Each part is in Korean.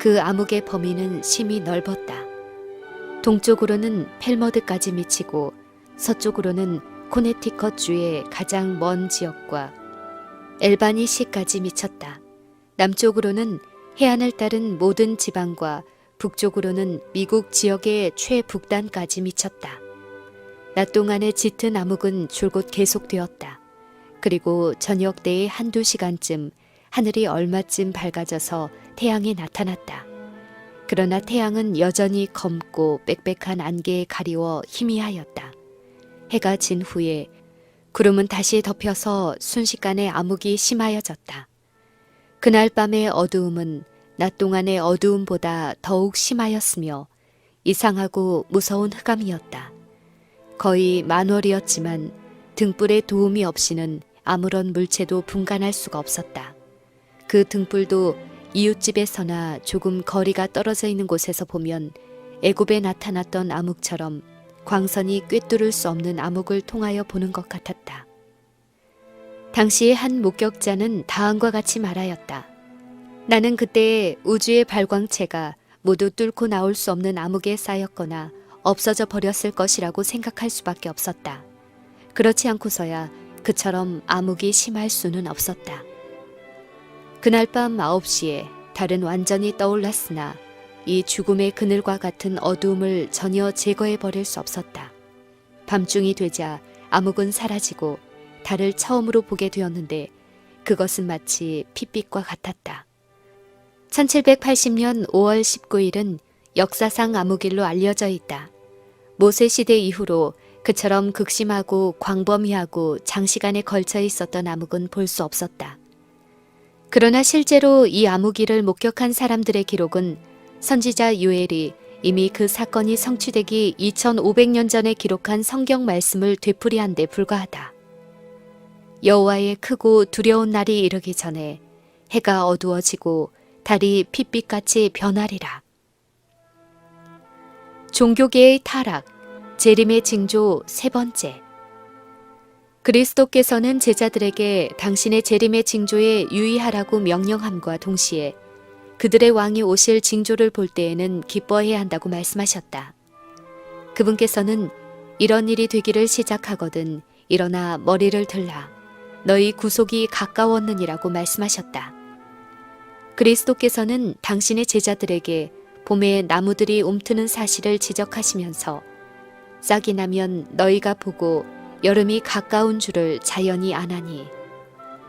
그 암흑의 범위는 심히 넓었다. 동쪽으로는 펠머드까지 미치고 서쪽으로는 코네티컷주의 가장 먼 지역과 엘바니시까지 미쳤다. 남쪽으로는 해안을 따른 모든 지방과 북쪽으로는 미국 지역의 최북단까지 미쳤다. 낮 동안의 짙은 암흑은 줄곧 계속되었다. 그리고 저녁 때의 한두 시간쯤 하늘이 얼마쯤 밝아져서 태양이 나타났다. 그러나 태양은 여전히 검고 빽빽한 안개에 가리워 희미하였다. 해가 진 후에 구름은 다시 덮여서 순식간에 암흑이 심하여졌다. 그날 밤의 어두움은 낮 동안의 어두움보다 더욱 심하였으며 이상하고 무서운 흑암이었다. 거의 만월이었지만 등불의 도움이 없이는 아무런 물체도 분간할 수가 없었다. 그 등불도 이웃집에서나 조금 거리가 떨어져 있는 곳에서 보면 애굽에 나타났던 암흑처럼 광선이 꿰뚫을 수 없는 암흑을 통하여 보는 것 같았다. 당시의 한 목격자는 다음과 같이 말하였다. 나는 그때 우주의 발광체가 모두 뚫고 나올 수 없는 암흑에 쌓였거나 없어져 버렸을 것이라고 생각할 수밖에 없었다. 그렇지 않고서야 그처럼 암흑이 심할 수는 없었다. 그날 밤 9시에 달은 완전히 떠올랐으나 이 죽음의 그늘과 같은 어두움을 전혀 제거해버릴 수 없었다. 밤중이 되자 암흑은 사라지고 달을 처음으로 보게 되었는데 그것은 마치 핏빛과 같았다. 1780년 5월 19일은 역사상 암흑일로 알려져 있다. 모세시대 이후로 그처럼 극심하고 광범위하고 장시간에 걸쳐 있었던 암흑은 볼 수 없었다. 그러나 실제로 이 암흑일을 목격한 사람들의 기록은 선지자 요엘이 이미 그 사건이 성취되기 2500년 전에 기록한 성경 말씀을 되풀이한 데 불과하다. 여호와의 크고 두려운 날이 이르기 전에 해가 어두워지고 달이 핏빛같이 변하리라. 종교계의 타락, 재림의 징조 세 번째. 그리스도께서는 제자들에게 당신의 재림의 징조에 유의하라고 명령함과 동시에 그들의 왕이 오실 징조를 볼 때에는 기뻐해야 한다고 말씀하셨다. 그분께서는 이런 일이 되기를 시작하거든 일어나 머리를 들라. 너희 구속이 가까웠느니라고 말씀하셨다. 그리스도께서는 당신의 제자들에게 봄에 나무들이 움트는 사실을 지적하시면서 싹이 나면 너희가 보고 여름이 가까운 줄을 자연히 아나니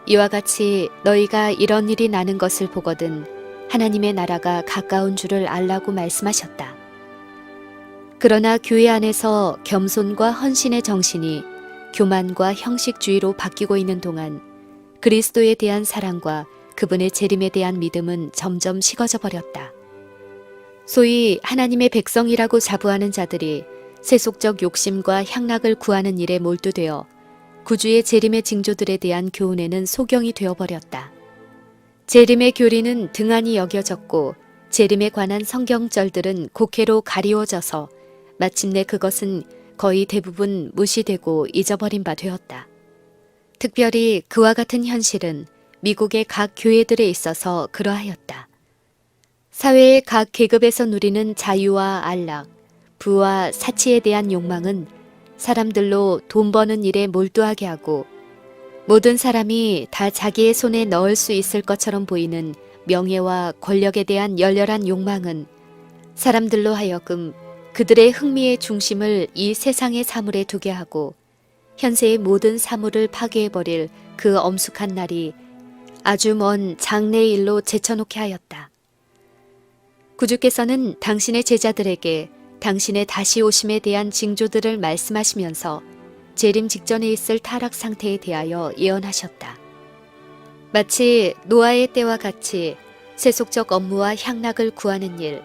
이와 같이 너희가 이런 일이 나는 것을 보거든 하나님의 나라가 가까운 줄을 알라고 말씀하셨다. 그러나 교회 안에서 겸손과 헌신의 정신이 교만과 형식주의로 바뀌고 있는 동안 그리스도에 대한 사랑과 그분의 재림에 대한 믿음은 점점 식어져 버렸다. 소위 하나님의 백성이라고 자부하는 자들이 세속적 욕심과 향락을 구하는 일에 몰두되어 구주의 재림의 징조들에 대한 교훈에는 소경이 되어버렸다. 재림의 교리는 등한히 여겨졌고 재림에 관한 성경절들은 곡해로 가리워져서 마침내 그것은 거의 대부분 무시되고 잊어버린 바 되었다. 특별히 그와 같은 현실은 미국의 각 교회들에 있어서 그러하였다. 사회의 각 계급에서 누리는 자유와 안락, 부와 사치에 대한 욕망은 사람들로 돈 버는 일에 몰두하게 하고 모든 사람이 다 자기의 손에 넣을 수 있을 것처럼 보이는 명예와 권력에 대한 열렬한 욕망은 사람들로 하여금 그들의 흥미의 중심을 이 세상의 사물에 두게 하고 현세의 모든 사물을 파괴해버릴 그 엄숙한 날이 아주 먼 장래의 일로 제쳐놓게 하였다. 구주께서는 당신의 제자들에게 당신의 다시 오심에 대한 징조들을 말씀하시면서 재림 직전에 있을 타락 상태에 대하여 예언하셨다. 마치 노아의 때와 같이 세속적 업무와 향락을 구하는 일,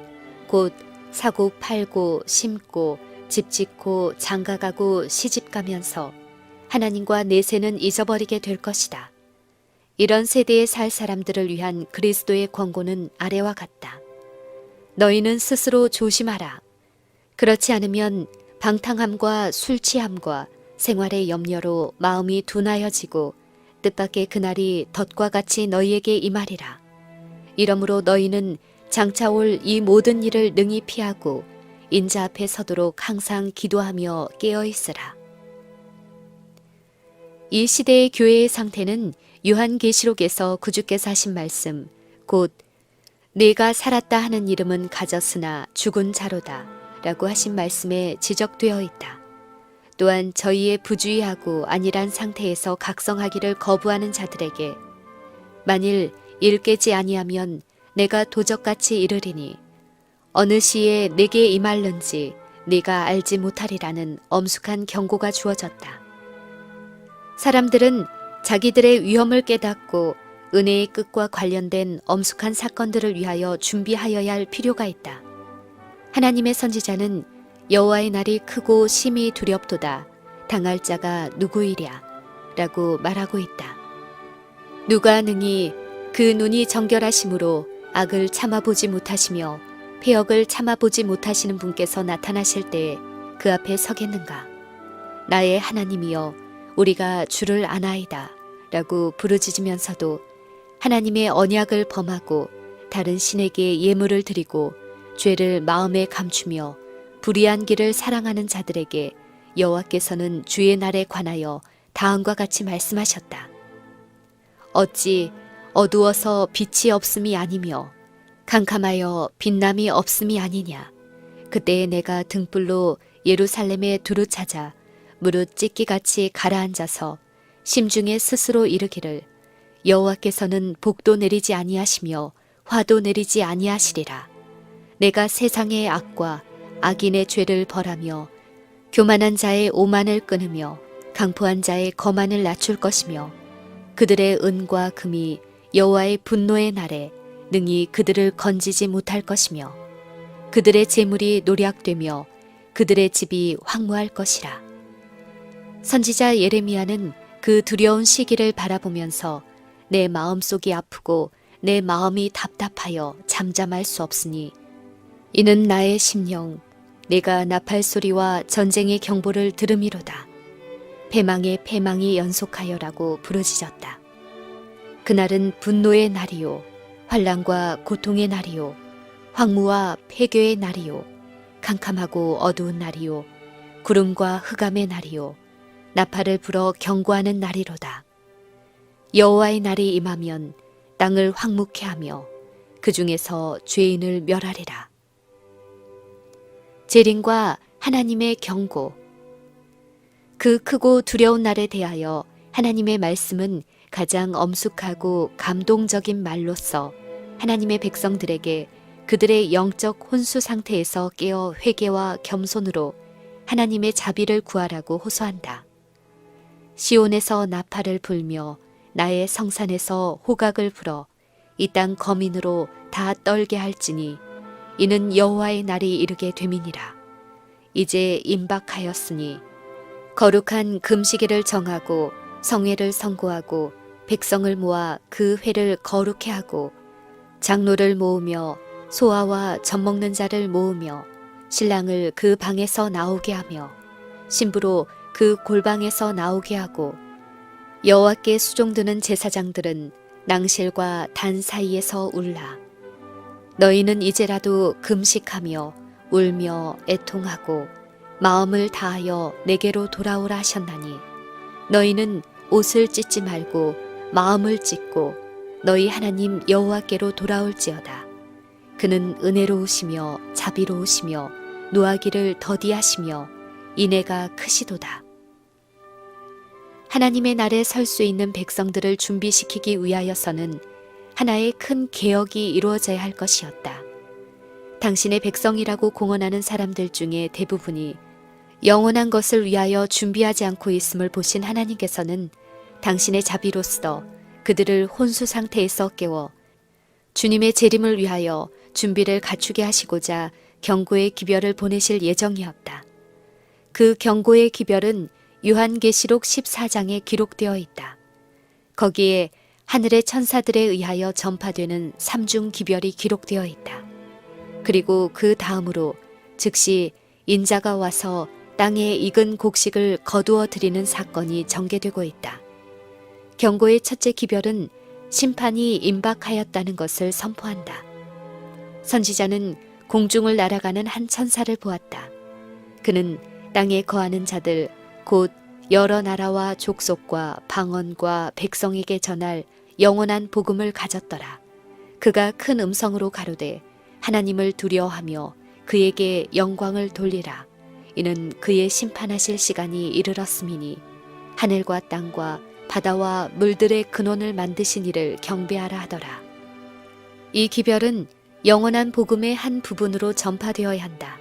곧 사고 팔고 심고 집 짓고 장가가고 시집가면서 하나님과 내세는 잊어버리게 될 것이다. 이런 세대에 살 사람들을 위한 그리스도의 권고는 아래와 같다. 너희는 스스로 조심하라. 그렇지 않으면 방탕함과 술 취함과 생활의 염려로 마음이 둔하여지고 뜻밖의 그날이 덫과 같이 너희에게 임하리라. 이러므로 너희는 장차 올 이 모든 일을 능히 피하고 인자 앞에 서도록 항상 기도하며 깨어 있으라. 이 시대의 교회의 상태는 요한계시록에서 구주께서 하신 말씀, 곧 내가 살았다 하는 이름은 가졌으나 죽은 자로다 라고 하신 말씀에 지적되어 있다. 또한 저희의 부주의하고 안일한 상태에서 각성하기를 거부하는 자들에게 만일 일 깨지 아니하면 내가 도적같이 이르리니 어느 시에 내게 임할는지 네가 알지 못하리라는 엄숙한 경고가 주어졌다. 사람들은 자기들의 위험을 깨닫고 은혜의 끝과 관련된 엄숙한 사건들을 위하여 준비하여야 할 필요가 있다. 하나님의 선지자는 여호와의 날이 크고 심히 두렵도다. 당할 자가 누구이랴? 라고 말하고 있다. 누가 능히 그 눈이 정결하심으로 악을 참아보지 못하시며 폐역을 참아보지 못하시는 분께서 나타나실 때에 그 앞에 서겠는가? 나의 하나님이여 우리가 주를 아나이다 라고 부르짖으면서도 하나님의 언약을 범하고 다른 신에게 예물을 드리고 죄를 마음에 감추며 불의한 길을 사랑하는 자들에게 여호와께서는 주의 날에 관하여 다음과 같이 말씀하셨다. 어찌 어두워서 빛이 없음이 아니며 캄캄하여 빛남이 없음이 아니냐. 그때에 내가 등불로 예루살렘에 두루 찾아 무릇 찢기같이 가라앉아서 심중에 스스로 이르기를 여호와께서는 복도 내리지 아니하시며 화도 내리지 아니하시리라. 내가 세상의 악과 악인의 죄를 벌하며 교만한 자의 오만을 끊으며 강포한 자의 거만을 낮출 것이며 그들의 은과 금이 여호와의 분노의 날에 능히 그들을 건지지 못할 것이며 그들의 재물이 노략되며 그들의 집이 황무할 것이라. 선지자 예레미야는 그 두려운 시기를 바라보면서 내 마음속이 아프고 내 마음이 답답하여 잠잠할 수 없으니 이는 나의 심령 내가 나팔 소리와 전쟁의 경보를 들음이로다. 패망의 패망이 연속하여라고 부르짖었다. 그날은 분노의 날이요 환난과 고통의 날이요 황무와 폐괴의 날이요 캄캄하고 어두운 날이요 구름과 흑암의 날이요 나팔을 불어 경고하는 날이로다. 여호와의 날이 임하면 땅을 황무케 하며 그 중에서 죄인을 멸하리라. 재림과 하나님의 경고. 그 크고 두려운 날에 대하여 하나님의 말씀은 가장 엄숙하고 감동적인 말로써 하나님의 백성들에게 그들의 영적 혼수 상태에서 깨어 회개와 겸손으로 하나님의 자비를 구하라고 호소한다. 시온에서 나팔을 불며 나의 성산에서 호각을 불어 이 땅 거민으로 다 떨게 할지니 이는 여호와의 날이 이르게 됨이니라. 이제 임박하였으니 거룩한 금시계를 정하고 성회를 선고하고 백성을 모아 그 회를 거룩해 하고 장로를 모으며 소아와 젖먹는 자를 모으며 신랑을 그 방에서 나오게 하며 신부로 그 골방에서 나오게 하고 여호와께 수종드는 제사장들은 낭실과 단 사이에서 울라. 너희는 이제라도 금식하며 울며 애통하고 마음을 다하여 내게로 돌아오라 하셨나니 너희는 옷을 찢지 말고 마음을 찢고 너희 하나님 여호와께로 돌아올지어다. 그는 은혜로우시며 자비로우시며 노하기를 더디하시며 인애가 크시도다. 하나님의 날에 설 수 있는 백성들을 준비시키기 위하여서는 하나의 큰 개혁이 이루어져야 할 것이었다. 당신의 백성이라고 공언하는 사람들 중에 대부분이 영원한 것을 위하여 준비하지 않고 있음을 보신 하나님께서는 당신의 자비로써 그들을 혼수 상태에서 깨워 주님의 재림을 위하여 준비를 갖추게 하시고자 경고의 기별을 보내실 예정이었다. 그 경고의 기별은 요한계시록 14장에 기록되어 있다. 거기에 하늘의 천사들에 의하여 전파되는 삼중 기별이 기록되어 있다. 그리고 그 다음으로 즉시 인자가 와서 땅에 익은 곡식을 거두어 드리는 사건이 전개되고 있다. 경고의 첫째 기별은 심판이 임박하였다는 것을 선포한다. 선지자는 공중을 날아가는 한 천사를 보았다. 그는 땅에 거하는 자들 곧 여러 나라와 족속과 방언과 백성에게 전할 영원한 복음을 가졌더라. 그가 큰 음성으로 가로되 하나님을 두려워하며 그에게 영광을 돌리라. 이는 그의 심판하실 시간이 이르렀음이니 하늘과 땅과 바다와 물들의 근원을 만드신 이를 경배하라 하더라. 이 기별은 영원한 복음의 한 부분으로 전파되어야 한다.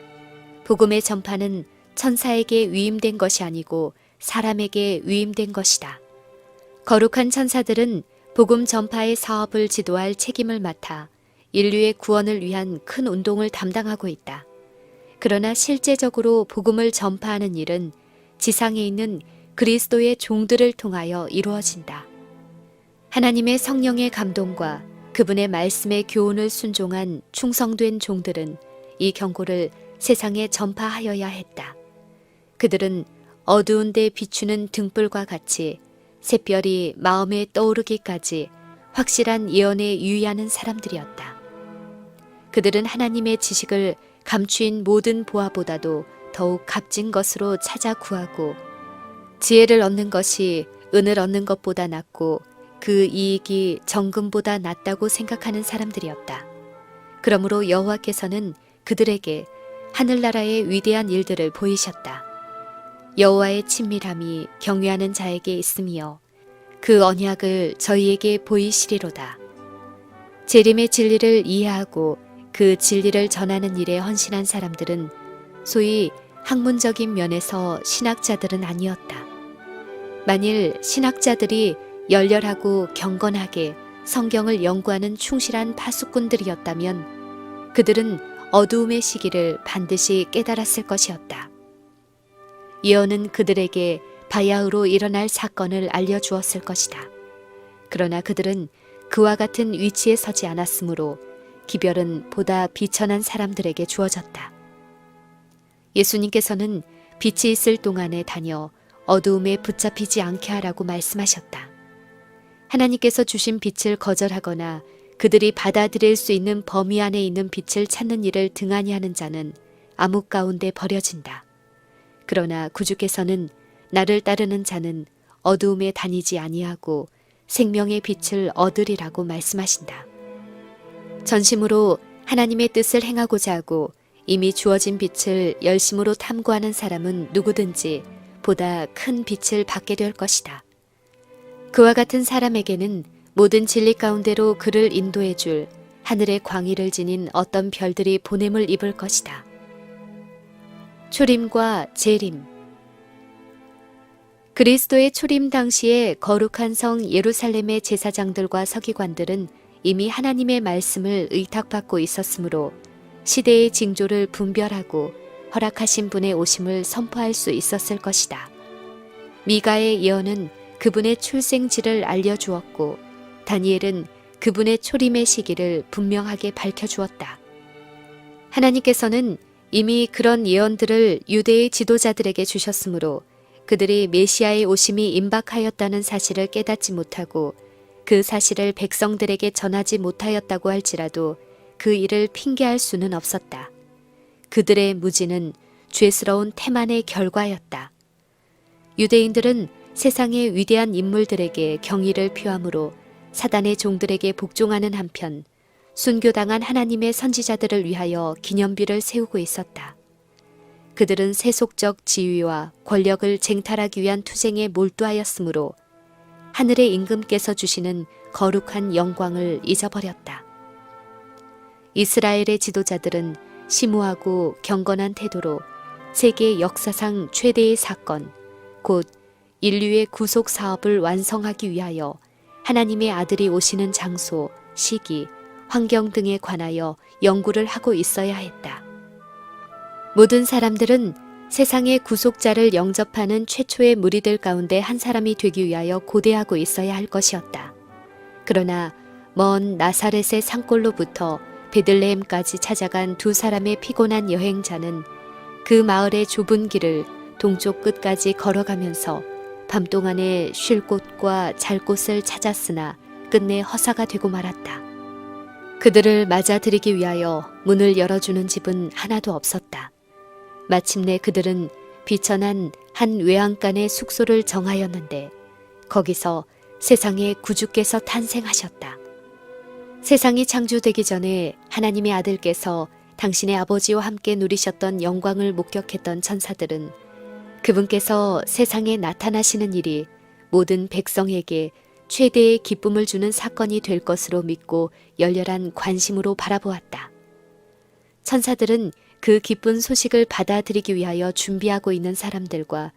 복음의 전파는 천사에게 위임된 것이 아니고 사람에게 위임된 것이다. 거룩한 천사들은 복음 전파의 사업을 지도할 책임을 맡아 인류의 구원을 위한 큰 운동을 담당하고 있다. 그러나 실제적으로 복음을 전파하는 일은 지상에 있는 그리스도의 종들을 통하여 이루어진다. 하나님의 성령의 감동과 그분의 말씀의 교훈을 순종한 충성된 종들은 이 경고를 세상에 전파하여야 했다. 그들은 어두운 데 비추는 등불과 같이 샛별이 마음에 떠오르기까지 확실한 예언에 유의하는 사람들이었다. 그들은 하나님의 지식을 감추인 모든 보화보다도 더욱 값진 것으로 찾아 구하고 지혜를 얻는 것이 은을 얻는 것보다 낫고 그 이익이 정금보다 낫다고 생각하는 사람들이었다. 그러므로 여호와께서는 그들에게 하늘나라의 위대한 일들을 보이셨다. 여호와의 친밀함이 경외하는 자에게 있으며 그 언약을 저희에게 보이시리로다. 재림의 진리를 이해하고 그 진리를 전하는 일에 헌신한 사람들은 소위 학문적인 면에서 신학자들은 아니었다. 만일 신학자들이 열렬하고 경건하게 성경을 연구하는 충실한 파수꾼들이었다면 그들은 어두움의 시기를 반드시 깨달았을 것이었다. 예언은 그들에게 바야흐로 일어날 사건을 알려주었을 것이다. 그러나 그들은 그와 같은 위치에 서지 않았으므로 기별은 보다 비천한 사람들에게 주어졌다. 예수님께서는 빛이 있을 동안에 다녀 어두움에 붙잡히지 않게 하라고 말씀하셨다. 하나님께서 주신 빛을 거절하거나 그들이 받아들일 수 있는 범위 안에 있는 빛을 찾는 일을 등한히 하는 자는 암흑 가운데 버려진다. 그러나 구주께서는 나를 따르는 자는 어두움에 다니지 아니하고 생명의 빛을 얻으리라고 말씀하신다. 전심으로 하나님의 뜻을 행하고자 하고 이미 주어진 빛을 열심으로 탐구하는 사람은 누구든지 보다 큰 빛을 받게 될 것이다. 그와 같은 사람에게는 모든 진리 가운데로 그를 인도해 줄 하늘의 광의를 지닌 어떤 별들이 보냄을 입을 것이다. 초림과 재림. 그리스도의 초림 당시에 거룩한 성 예루살렘의 제사장들과 서기관들은 이미 하나님의 말씀을 의탁받고 있었으므로 시대의 징조를 분별하고 허락하신 분의 오심을 선포할 수 있었을 것이다. 미가의 예언은 그분의 출생지를 알려주었고 다니엘은 그분의 초림의 시기를 분명하게 밝혀주었다. 하나님께서는 이미 그런 예언들을 유대의 지도자들에게 주셨으므로 그들이 메시아의 오심이 임박하였다는 사실을 깨닫지 못하고 그 사실을 백성들에게 전하지 못하였다고 할지라도 그 일을 핑계할 수는 없었다. 그들의 무지는 죄스러운 태만의 결과였다. 유대인들은 세상의 위대한 인물들에게 경의를 표함으로 사단의 종들에게 복종하는 한편 순교당한 하나님의 선지자들을 위하여 기념비를 세우고 있었다. 그들은 세속적 지위와 권력을 쟁탈하기 위한 투쟁에 몰두하였으므로 하늘의 임금께서 주시는 거룩한 영광을 잊어버렸다. 이스라엘의 지도자들은 심오하고 경건한 태도로 세계 역사상 최대의 사건, 곧 인류의 구속 사업을 완성하기 위하여 하나님의 아들이 오시는 장소, 시기, 환경 등에 관하여 연구를 하고 있어야 했다. 모든 사람들은 세상의 구속자를 영접하는 최초의 무리들 가운데 한 사람이 되기 위하여 고대하고 있어야 할 것이었다. 그러나 먼 나사렛의 산골로부터 베들레헴까지 찾아간 두 사람의 피곤한 여행자는 그 마을의 좁은 길을 동쪽 끝까지 걸어가면서 밤 동안에 쉴 곳과 잘 곳을 찾았으나 끝내 허사가 되고 말았다. 그들을 맞아들이기 위하여 문을 열어주는 집은 하나도 없었다. 마침내 그들은 비천한 한 외양간의 숙소를 정하였는데 거기서 세상의 구주께서 탄생하셨다. 세상이 창조되기 전에 하나님의 아들께서 당신의 아버지와 함께 누리셨던 영광을 목격했던 천사들은 그분께서 세상에 나타나시는 일이 모든 백성에게 최대의 기쁨을 주는 사건이 될 것으로 믿고 열렬한 관심으로 바라보았다. 천사들은 그 기쁜 소식을 받아들이기 위하여 준비하고 있는 사람들과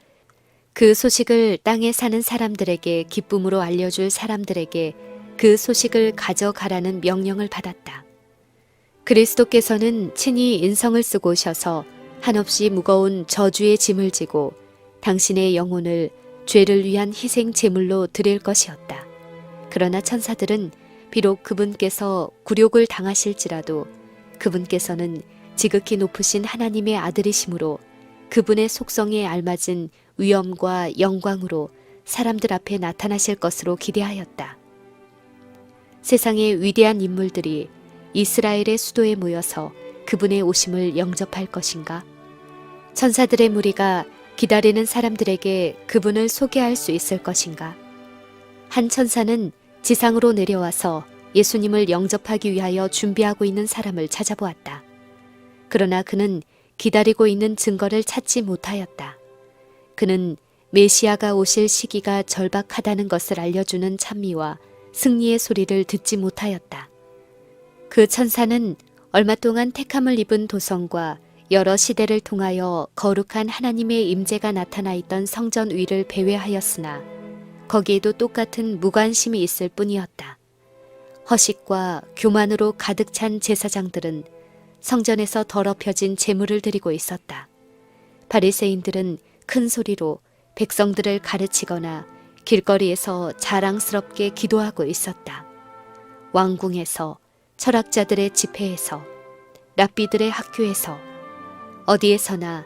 그 소식을 땅에 사는 사람들에게 기쁨으로 알려줄 사람들에게 그 소식을 가져가라는 명령을 받았다. 그리스도께서는 친히 인성을 쓰고 오셔서 한없이 무거운 저주의 짐을 지고 당신의 영혼을 죄를 위한 희생 제물로 드릴 것이었다. 그러나 천사들은 비록 그분께서 굴욕을 당하실지라도 그분께서는 지극히 높으신 하나님의 아들이시므로 그분의 속성에 알맞은 위엄과 영광으로 사람들 앞에 나타나실 것으로 기대하였다. 세상의 위대한 인물들이 이스라엘의 수도에 모여서 그분의 오심을 영접할 것인가? 천사들의 무리가 기다리는 사람들에게 그분을 소개할 수 있을 것인가? 한 천사는 지상으로 내려와서 예수님을 영접하기 위하여 준비하고 있는 사람을 찾아보았다. 그러나 그는 기다리고 있는 증거를 찾지 못하였다. 그는 메시아가 오실 시기가 절박하다는 것을 알려주는 찬미와 승리의 소리를 듣지 못하였다. 그 천사는 얼마 동안 택함을 입은 도성과 여러 시대를 통하여 거룩한 하나님의 임재가 나타나 있던 성전 위를 배회하였으나 거기에도 똑같은 무관심이 있을 뿐이었다. 허식과 교만으로 가득 찬 제사장들은 성전에서 더럽혀진 제물을 드리고 있었다. 바리새인들은 큰 소리로 백성들을 가르치거나 길거리에서 자랑스럽게 기도하고 있었다. 왕궁에서, 철학자들의 집회에서, 랍비들의 학교에서, 어디에서나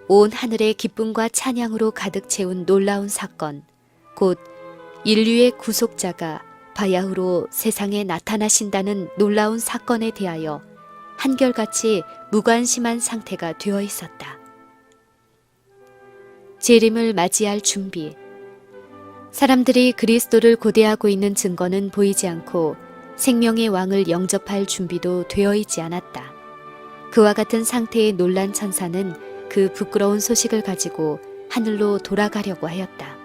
온 하늘의 기쁨과 찬양으로 가득 채운 놀라운 사건, 곧 인류의 구속자가 바야흐로 세상에 나타나신다는 놀라운 사건에 대하여 한결같이 무관심한 상태가 되어 있었다. 재림을 맞이할 준비. 사람들이 그리스도를 고대하고 있는 증거는 보이지 않고 생명의 왕을 영접할 준비도 되어 있지 않았다. 그와 같은 상태의 놀란 천사는 그 부끄러운 소식을 가지고 하늘로 돌아가려고 하였다.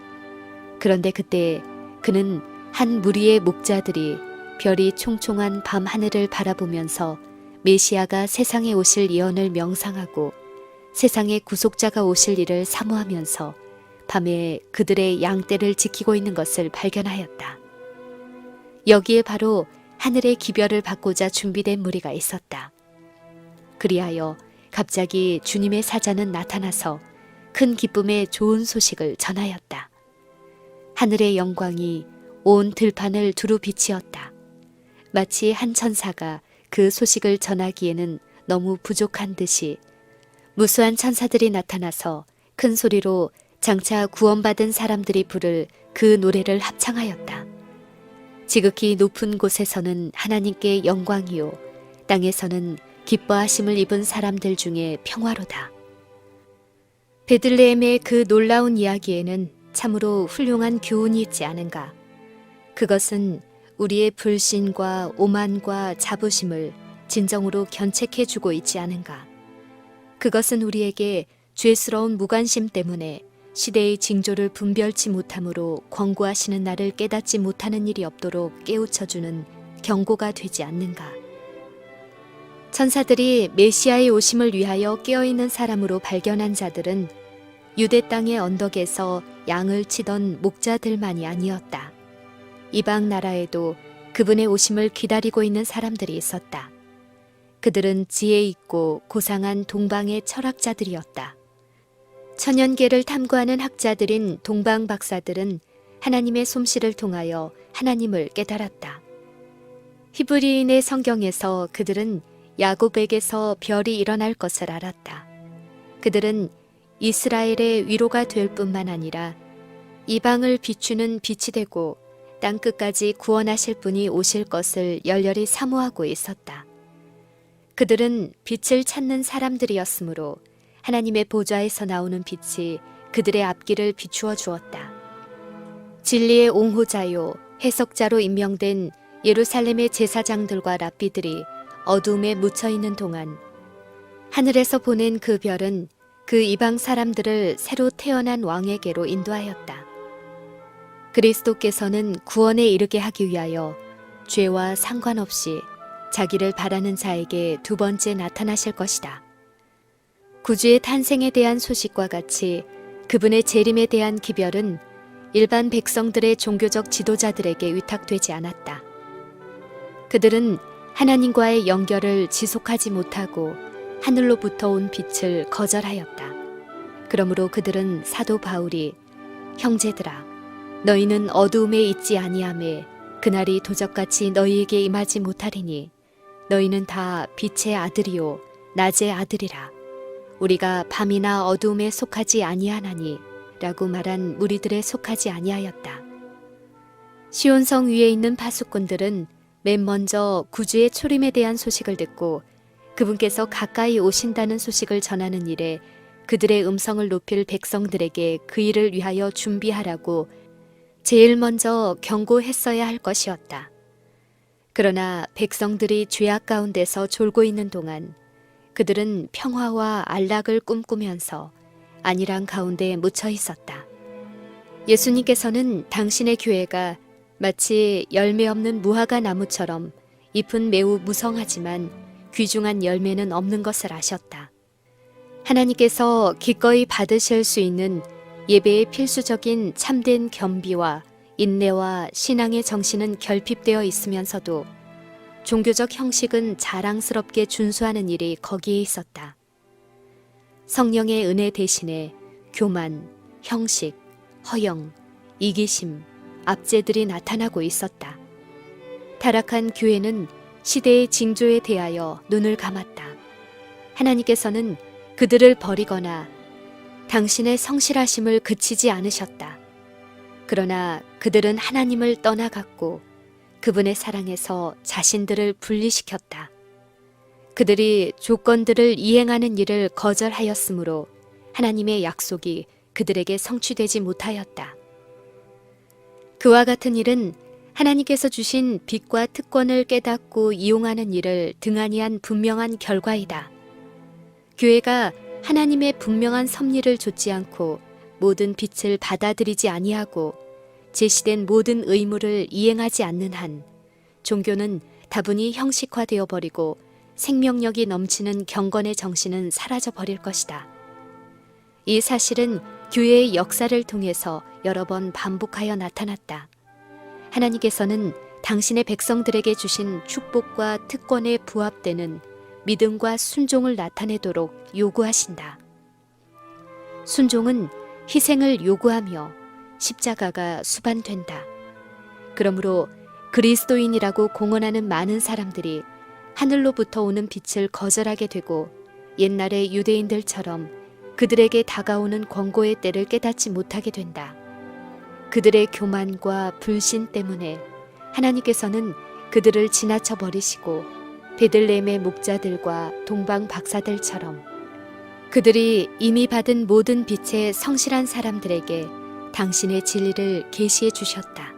그런데 그때 그는 한 무리의 목자들이 별이 총총한 밤 하늘을 바라보면서 메시아가 세상에 오실 예언을 명상하고 세상의 구속자가 오실 일을 사모하면서 밤에 그들의 양떼를 지키고 있는 것을 발견하였다. 여기에 바로 하늘의 기별을 받고자 준비된 무리가 있었다. 그리하여 갑자기 주님의 사자는 나타나서 큰 기쁨의 좋은 소식을 전하였다. 하늘의 영광이 온 들판을 두루 비치었다. 마치 한 천사가 그 소식을 전하기에는 너무 부족한 듯이 무수한 천사들이 나타나서 큰 소리로 장차 구원받은 사람들이 부를 그 노래를 합창하였다. 지극히 높은 곳에서는 하나님께 영광이요 땅에서는 기뻐하심을 입은 사람들 중에 평화로다. 베들레헴의 그 놀라운 이야기에는 참으로 훌륭한 교훈이 있지 않은가. 그것은 우리의 불신과 오만과 자부심을 진정으로 견책해 주고 있지 않은가. 그것은 우리에게 죄스러운 무관심 때문에 시대의 징조를 분별치 못함으로 권고하시는 나를 깨닫지 못하는 일이 없도록 깨우쳐주는 경고가 되지 않는가. 천사들이 메시아의 오심을 위하여 깨어있는 사람으로 발견한 자들은 유대 땅의 언덕에서 양을 치던 목자들만이 아니었다. 이방 나라에도 그분의 오심을 기다리고 있는 사람들이 있었다. 그들은 지혜 있고 고상한 동방의 철학자들이었다. 천연계를 탐구하는 학자들인 동방 박사들은 하나님의 솜씨를 통하여 하나님을 깨달았다. 히브리인의 성경에서 그들은 야곱에게서 별이 일어날 것을 알았다. 그들은 이스라엘의 위로가 될 뿐만 아니라 이방을 비추는 빛이 되고 땅끝까지 구원하실 분이 오실 것을 열렬히 사모하고 있었다. 그들은 빛을 찾는 사람들이었으므로 하나님의 보좌에서 나오는 빛이 그들의 앞길을 비추어 주었다. 진리의 옹호자요 해석자로 임명된 예루살렘의 제사장들과 랍비들이 어두움에 묻혀 있는 동안 하늘에서 보낸 그 별은 그 이방 사람들을 새로 태어난 왕에게로 인도하였다. 그리스도께서는 구원에 이르게 하기 위하여 죄와 상관없이 자기를 바라는 자에게 두 번째 나타나실 것이다. 구주의 탄생에 대한 소식과 같이 그분의 재림에 대한 기별은 일반 백성들의 종교적 지도자들에게 위탁되지 않았다. 그들은 하나님과의 연결을 지속하지 못하고 하늘로부터 온 빛을 거절하였다. 그러므로 그들은 사도 바울이 형제들아 너희는 어두움에 있지 아니하매 그날이 도적같이 너희에게 임하지 못하리니 너희는 다 빛의 아들이요 낮의 아들이라 우리가 밤이나 어두움에 속하지 아니하나니 라고 말한 무리들에 속하지 아니하였다. 시온성 위에 있는 파수꾼들은 맨 먼저 구주의 초림에 대한 소식을 듣고 그분께서 가까이 오신다는 소식을 전하는 일에 그들의 음성을 높일 백성들에게 그 일을 위하여 준비하라고 제일 먼저 경고했어야 할 것이었다. 그러나 백성들이 죄악 가운데서 졸고 있는 동안 그들은 평화와 안락을 꿈꾸면서 안일한 가운데 묻혀 있었다. 예수님께서는 당신의 교회가 마치 열매 없는 무화과 나무처럼 잎은 매우 무성하지만 귀중한 열매는 없는 것을 아셨다. 하나님께서 기꺼이 받으실 수 있는 예배의 필수적인 참된 겸비와 인내와 신앙의 정신은 결핍되어 있으면서도 종교적 형식은 자랑스럽게 준수하는 일이 거기에 있었다. 성령의 은혜 대신에 교만, 형식, 허영, 이기심, 압제들이 나타나고 있었다. 타락한 교회는 시대의 징조에 대하여 눈을 감았다. 하나님께서는 그들을 버리거나 당신의 성실하심을 그치지 않으셨다. 그러나 그들은 하나님을 떠나갔고 그분의 사랑에서 자신들을 분리시켰다. 그들이 조건들을 이행하는 일을 거절하였으므로 하나님의 약속이 그들에게 성취되지 못하였다. 그와 같은 일은 하나님께서 주신 빛과 특권을 깨닫고 이용하는 일을 등한히 한 분명한 결과이다. 교회가 하나님의 분명한 섭리를 좇지 않고 모든 빛을 받아들이지 아니하고 제시된 모든 의무를 이행하지 않는 한 종교는 다분히 형식화되어 버리고 생명력이 넘치는 경건의 정신은 사라져 버릴 것이다. 이 사실은 교회의 역사를 통해서 여러 번 반복하여 나타났다. 하나님께서는 당신의 백성들에게 주신 축복과 특권에 부합되는 믿음과 순종을 나타내도록 요구하신다. 순종은 희생을 요구하며 십자가가 수반된다. 그러므로 그리스도인이라고 공언하는 많은 사람들이 하늘로부터 오는 빛을 거절하게 되고 옛날의 유대인들처럼 그들에게 다가오는 권고의 때를 깨닫지 못하게 된다. 그들의 교만과 불신 때문에 하나님께서는 그들을 지나쳐 버리시고 베들레헴의 목자들과 동방 박사들처럼 그들이 이미 받은 모든 빛에 성실한 사람들에게 당신의 진리를 계시해 주셨다.